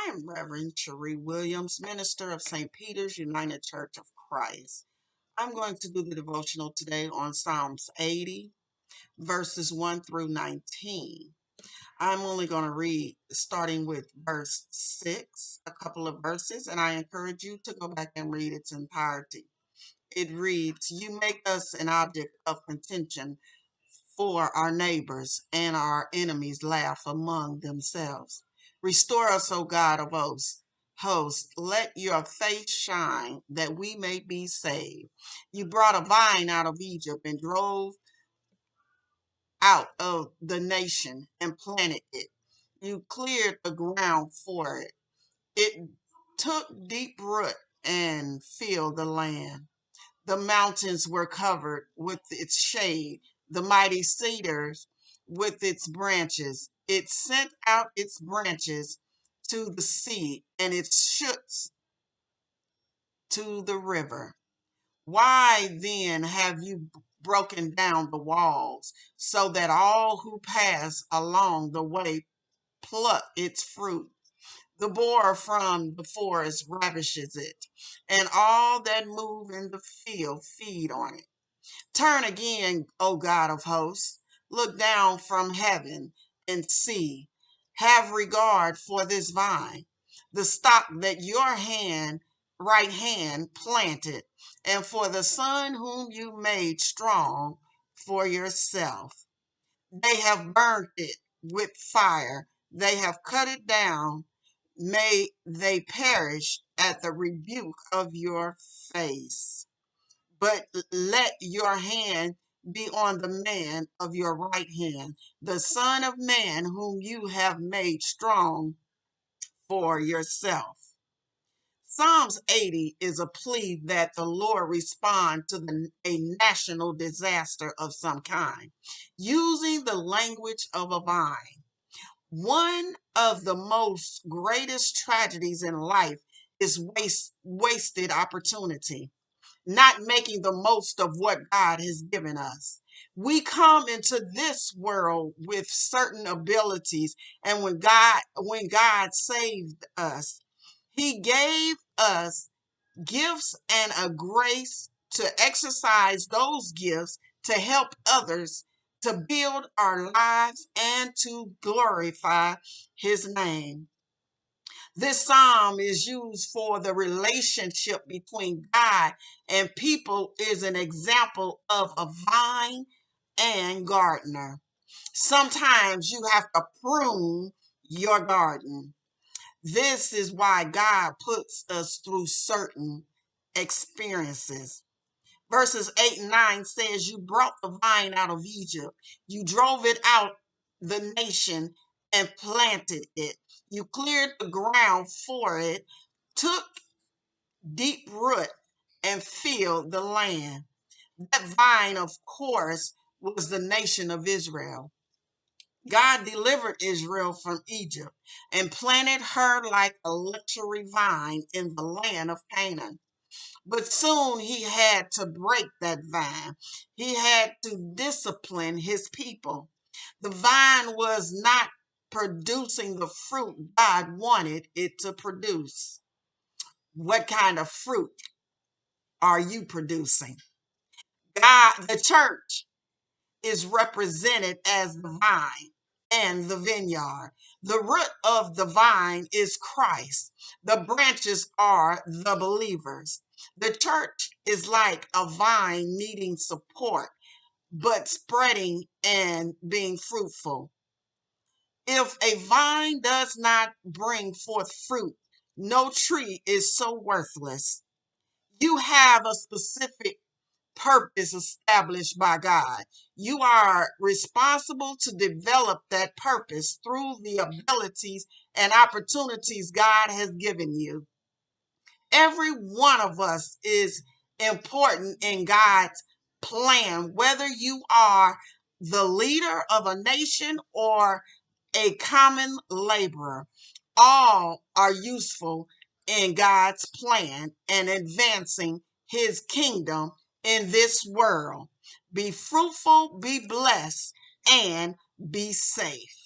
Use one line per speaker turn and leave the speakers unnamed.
I am Reverend Cherie Williams, minister of St. Peter's United Church of Christ. I'm going to do the devotional today on Psalms 80, verses 1 through 19. I'm only going to read starting with verse 6, a couple of verses, and I encourage you to go back and read its entirety. It reads, "You make us an object of contention for our neighbors, and our enemies laugh among themselves. Restore us, O God of hosts, let your face shine that we may be saved. You brought a vine out of Egypt and drove out of the nation and planted it. You cleared the ground for it. It took deep root and filled the land. The mountains were covered with its shade, the mighty cedars with its branches. It sent out its branches to the sea and its shoots to the river. Why then have you broken down the walls so that all who pass along the way pluck its fruit? The boar from the forest ravishes it, and all that move in the field feed on it. Turn again, O God of hosts, look down from heaven and see. Have regard for this vine, the stock that your right hand planted, and for the son whom you made strong for yourself. They have burned it with fire, they have cut it down. May they perish at the rebuke of your face. But let your hand be on the man of your right hand, the Son of Man whom you have made strong for yourself." Psalms 80 is a plea that the Lord respond to a national disaster of some kind, using the language of a vine. One of the most greatest tragedies in life is wasted opportunity, not making the most of what God has given us. We come into this world with certain abilities, and when God saved us, he gave us gifts and a grace to exercise those gifts to help others, to build our lives and to glorify his name. This psalm is used for the relationship between God and people, is an example of a vine and gardener. Sometimes you have to prune your garden. This is why God puts us through certain experiences. Verses 8 and 9 says, "You brought the vine out of Egypt. You drove it out the nation and planted it. You cleared the ground for it, took deep root and filled the land." That vine, of course, was the nation of Israel. God delivered Israel from Egypt and planted her like a luxury vine in the land of Canaan. But soon he had to break that vine. He had to discipline his people. The vine was not producing the fruit God wanted it to produce. What kind of fruit are you producing? God, the church, is represented as the vine and the vineyard. The root of the vine is Christ. The branches are the believers. The church is like a vine needing support, but spreading and being fruitful. If a vine does not bring forth fruit, no tree is so worthless. You have a specific purpose established by God. You are responsible to develop that purpose through the abilities and opportunities God has given you. Every one of us is important in God's plan, whether you are the leader of a nation or a common laborer. All are useful in God's plan and advancing his kingdom in this world. Be fruitful, be blessed, and be safe.